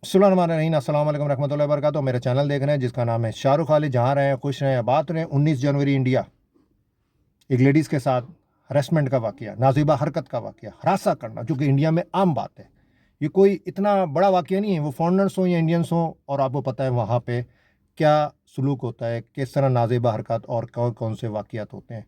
अस्सलाम वालेकुम रहमतुल्लाहि व बरकातुहू। मेरा चैनल देख रहे हैं जिसका नाम है शाहरुख खाली। जहाँ रहें खुश रहें आबाद रहें। 19 जनवरी इंडिया, एक लेडीज़ के साथ हरेसमेंट का वाकया, नाजुबा हरकत का वाकया, हरासा करना, जो कि इंडिया में आम बात है। ये कोई इतना बड़ा वाकया नहीं है। वो फॉरेनर्स हों या इंडियंस हों, और आपको पता है वहाँ पे क्या सलूक होता है, किस तरह नाजेबा हरकत और कौन कौन से वाकयात होते हैं,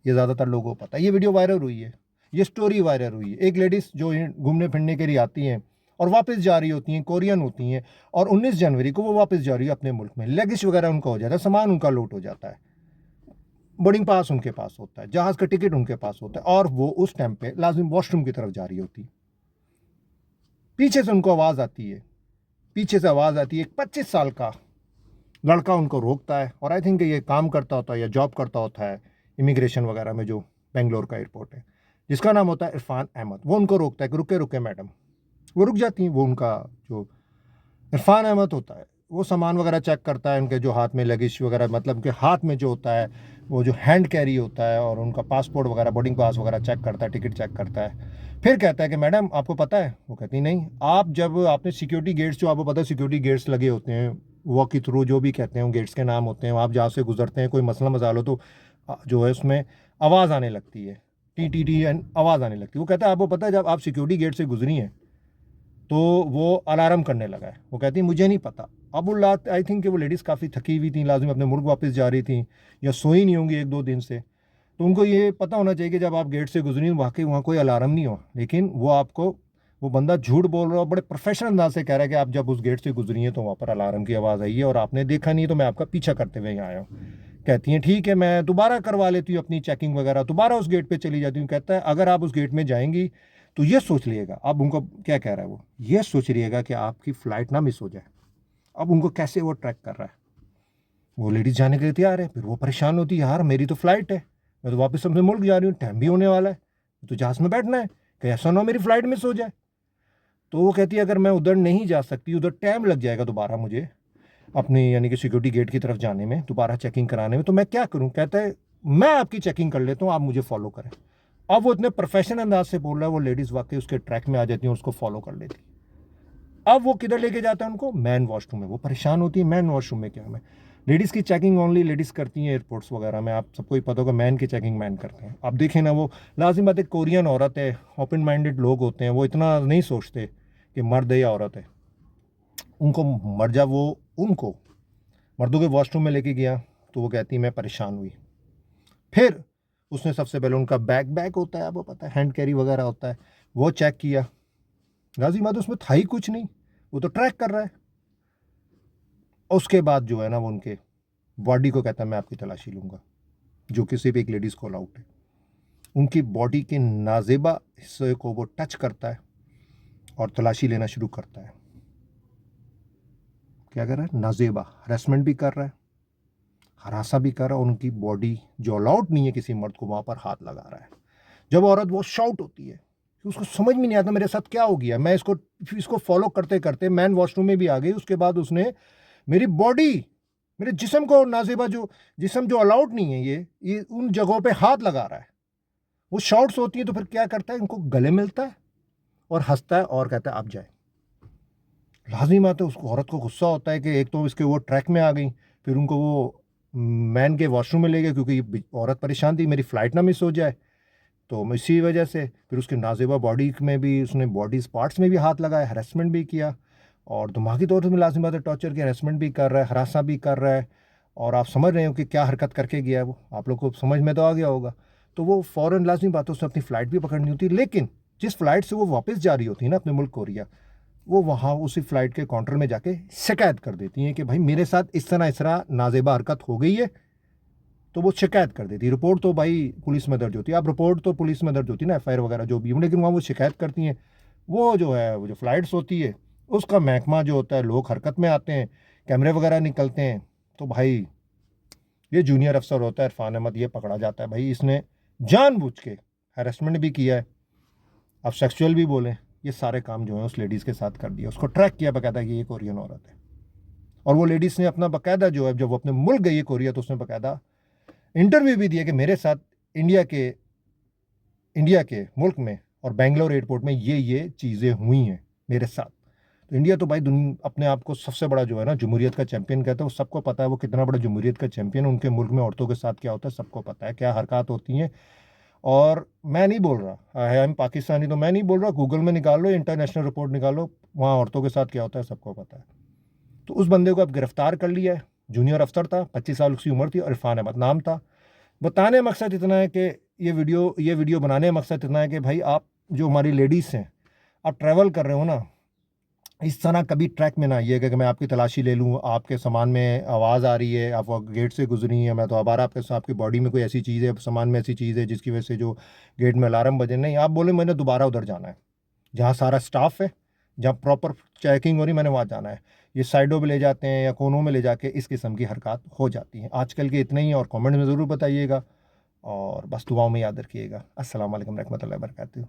ये ज़्यादातर लोगों को पता है। ये वीडियो वायरल हुई है, ये स्टोरी वायरल हुई है। एक लेडीज़ जो घूमने फिरने के लिए आती हैं और वापस जा रही होती हैं, कोरियन होती हैं, और 19 जनवरी को वो वापस जा रही है अपने मुल्क में। लगेज वगैरह उनका हो जाता है, सामान उनका लूट हो जाता है, बोर्डिंग पास उनके पास होता है, जहाज़ का टिकट उनके पास होता है, और वो उस टाइम पे लाजिम वॉशरूम की तरफ जा रही होती है। पीछे से उनको आवाज़ आती है, पीछे से आवाज़ आती है, एक 25 साल का लड़का उनको रोकता है, और आई थिंक ये काम करता होता है या जॉब करता होता है इमिग्रेशन वगैरह में, जो बेंगलोर का एयरपोर्ट है, जिसका नाम होता है इरफान अहमद। वो उनको रोकता है कि रुके रुके मैडम। वो रुक जाती हैं। वो उनका जो इरफान अहमद होता है, वो सामान वगैरह चेक करता है, उनके जो हाथ में लगेज वगैरह, मतलब के हाथ में जो होता है वो जो हैंड कैरी होता है, और उनका पासपोर्ट वगैरह, बोर्डिंग पास वगैरह चेक करता है, टिकट चेक करता है। फिर कहता है कि मैडम आपको पता है? वो कहती नहीं। आप जब आपने सिक्योरिटी गेट्स, जो आपको पता है सिक्योरिटी गेट्स लगे होते हैं, वॉक की थ्रू जो भी कहते हैं, गेट्स के नाम होते हैं, आप जहाँ से गुजरते हैं, कोई मसला मसाल हो तो जो है उसमें आवाज़ आने लगती है, टी टी टी एन आवाज़ आने लगती है। वो कहता है आपको पता है जब आप सिक्योरिटी गेट से गुजरी हैं तो वो अलार्म करने लगा है? वो कहती है मुझे नहीं पता। अब वो आई थिंक कि वो लेडीज़ काफ़ी थकी हुई थी, लाजिम अपने मुल्क वापस जा रही थी, या सोई नहीं होंगी 1-2 दिन से। तो उनको ये पता होना चाहिए कि जब आप गेट से गुजरी वाकई वहाँ कोई अलार्म नहीं हो, लेकिन वो आपको, वो बंदा झूठ बोल रहा है, बड़े प्रोफेशनल अंदाज से कह रहा है कि आप जब उस गेट से गुजरी हैं तो वहाँ पर अलार्म की आवाज़ आई है और आपने देखा नहीं, तो मैं आपका पीछा करते हुए यहाँ आया हूँ। कहती हैं ठीक है, मैं दोबारा करवा लेती हूँ अपनी चेकिंग वगैरह, दोबारा उस गेट पे चली जाती हूँ। कहता है अगर आप उस गेट में जाएंगी तो ये सोच लिएगा, अब उनको क्या कह रहा है वो, ये सोच लिएगा कि आपकी फ़्लाइट ना मिस हो जाए। अब उनको कैसे वो ट्रैक कर रहा है। वो लेडीज़ जाने के लिए तैयार है, फिर वो परेशान होती है, यार मेरी तो फ़्लाइट है, मैं तो वापस अपने मुल्क जा रही हूँ, टाइम भी होने वाला है, तो जहाज़ में बैठना है, कि ऐसा ना हो मेरी फ़्लाइट मिस हो जाए। तो वो कहती है अगर मैं उधर नहीं जा सकती, उधर टाइम लग जाएगा दोबारा मुझे अपनी यानी कि सिक्योरिटी गेट की तरफ जाने में, दोबारा चेकिंग कराने में, तो मैं क्या करूँ? कहता है मैं आपकी चेकिंग कर लेता हूँ, आप मुझे फॉलो करें। अब वो इतने प्रोफेशनल अंदाज से बोल रहा है, वो लेडीज़ वाकई उसके ट्रैक में आ जाती हैं, उसको फॉलो कर लेती। अब वो किधर लेके जाता है उनको? मैन वॉशरूम में। वो परेशान होती है, मैन वॉशरूम में क्या है? लेडीज़ की चेकिंग ओनली लेडीज़ करती हैं एयरपोर्ट्स वगैरह में, आप सबको ही पता होगा, मैन की चेकिंग मैन करते हैं। आप देखें ना, वो लाजिम बात है, कोरियन औरत है, ओपन माइंडेड लोग होते हैं, वो इतना नहीं सोचते कि मर्द है या औरत है। उनको मर जा वो, उनको मर्दों के वॉशरूम में लेके गया, तो वो कहती मैं परेशान हुई। फिर उसने सबसे पहले उनका बैग बैग होता है, आपको पता है हैंड कैरी वगैरह होता है, वो चेक किया। लाजिम बात उसमें था ही कुछ नहीं, वो तो ट्रैक कर रहा है। उसके बाद जो है ना, वो उनके बॉडी को कहता है मैं आपकी तलाशी लूँगा, जो कि सिर्फ एक लेडीज़ कॉल आउट है। उनकी बॉडी के नाजेबा हिस्से को वो टच करता है और तलाशी लेना शुरू करता है। क्या कर रहा है? नाजेबा हरेसमेंट भी कर रहा है, हरासा भी कर रहा है, और उनकी बॉडी जो अलाउड नहीं है किसी मर्द को, वहाँ पर हाथ लगा रहा है। जब औरत वो शाउट होती है, उसको समझ में नहीं आता मेरे साथ क्या हो गया। मैं इसको इसको फॉलो करते करते मैन वॉशरूम में भी आ गई। उसके बाद उसने मेरी बॉडी, मेरे जिस्म को, नाजेबा जो जिस्म जो अलाउड नहीं है, ये उन जगहों पे हाथ लगा रहा है। वो शॉर्ट्स होती है, तो फिर क्या करता है, इनको गले मिलता है और हंसता है और कहता है आप जाए। लाजिम आता है, उसको औरत को गुस्सा होता है कि एक तो इसके वो ट्रैक में आ गई, फिर उनको वो मैन के वॉशरूम में ले गए, क्योंकि ये औरत परेशान थी मेरी फ़्लाइट ना मिस हो जाए। तो इसी वजह से फिर उसके नाजेबा बॉडी में भी, उसने बॉडी पार्ट्स में भी हाथ लगाया, हरेसमेंट भी किया, और दिमागी तौर पर लाजिम बात है टॉर्चर की, हरेसमेंट भी कर रहा है, हरासा भी कर रहा है। और आप समझ रहे हो कि क्या हरकत करके गया है वो, आप लोग को समझ में तो आ गया होगा। तो वो फ़ौरन लाजिमी बात है उसने अपनी फ़्लाइट भी पकड़नी होती, लेकिन जिस फ़्लाइट से वो वापस जा रही होती है ना अपने मुल्क कोरिया, वो वहाँ उसी फ़्लाइट के काउंटर में जाके शिकायत कर देती हैं कि भाई मेरे साथ इस तरह नाजेबा हरकत हो गई है। तो वो शिकायत कर देती है। रिपोर्ट तो भाई पुलिस में दर्ज होती है, अब रिपोर्ट तो पुलिस में दर्ज होती है ना, एफआईआर वगैरह जो भी, लेकिन वहाँ वो शिकायत करती हैं। वो जो है, वो जो फ़्लाइट्स होती है उसका महकमा जो होता है, लोग हरकत में आते हैं, कैमरे वगैरह निकलते हैं, तो भाई ये जूनियर अफसर होता है इरफान अहमद, ये पकड़ा जाता है। भाई इसने जानबूझ के हैरेसमेंट भी किया है, अब सेक्सुअल भी बोले, ये सारे काम जो है उस लेडीज़ के साथ कर दिया। उसको ट्रैक किया बाकायदा कि ये कोरियन औरत है, और वो लेडीज़ ने अपना बाकायदा जो है, जब वो अपने मुल्क गई है कोरिया, तो उसने बाकायदा इंटरव्यू भी दिया कि मेरे साथ इंडिया के मुल्क में और बेंगलोर एयरपोर्ट में ये चीज़ें हुई हैं मेरे साथ। तो इंडिया तो भाई अपने आप को सबसे बड़ा जो है ना जमहूरियत का चैंपियन कहता है, वो सबको पता है वो कितना बड़ा जमहूरियत का चैंपियन है। उनके मुल्क में औरतों के साथ क्या होता है सबको पता है, क्या हरकत होती हैं। और मैं नहीं बोल रहा आई एम पाकिस्तानी, तो मैं नहीं बोल रहा, गूगल में निकाल लो, इंटरनेशनल रिपोर्ट निकालो, वहाँ औरतों के साथ क्या होता है सबको पता है। तो उस बंदे को अब गिरफ्तार कर लिया है। जूनियर अफसर था, 25 साल उसकी उम्र थी और इरफान अहमद नाम था। बताने का मकसद इतना है कि ये वीडियो बनाने का मकसद इतना है कि भाई आप जो हमारी लेडीज़ हैं, आप ट्रैवल कर रहे हो ना, इस तरह कभी ट्रैक में ना आइएगा कि मैं आपकी तलाशी ले लूँ, आपके सामान में आवाज़ आ रही है, आप गेट से गुजरी है, मैं तो आबार आपकी बॉडी में कोई ऐसी चीज़ है, सामान में ऐसी चीज़ है जिसकी वजह से जो गेट में अलार्म बजे। नहीं, आप बोले मैंने दोबारा उधर जाना है, जहाँ सारा स्टाफ है, जहाँ प्रॉपर चेकिंग हो रही, मैंने वहाँ जाना है। ये साइडों पे ले जाते हैं या कोनों में ले जाके इस किस्म की हरकत हो जाती हैं आजकल के। इतने ही, और कमेंट में ज़रूर बताइएगा और बस दुआओं में याद रखिएगा। अस्सलाम वालेकुम रहमतुल्लाहि व बरकातहू।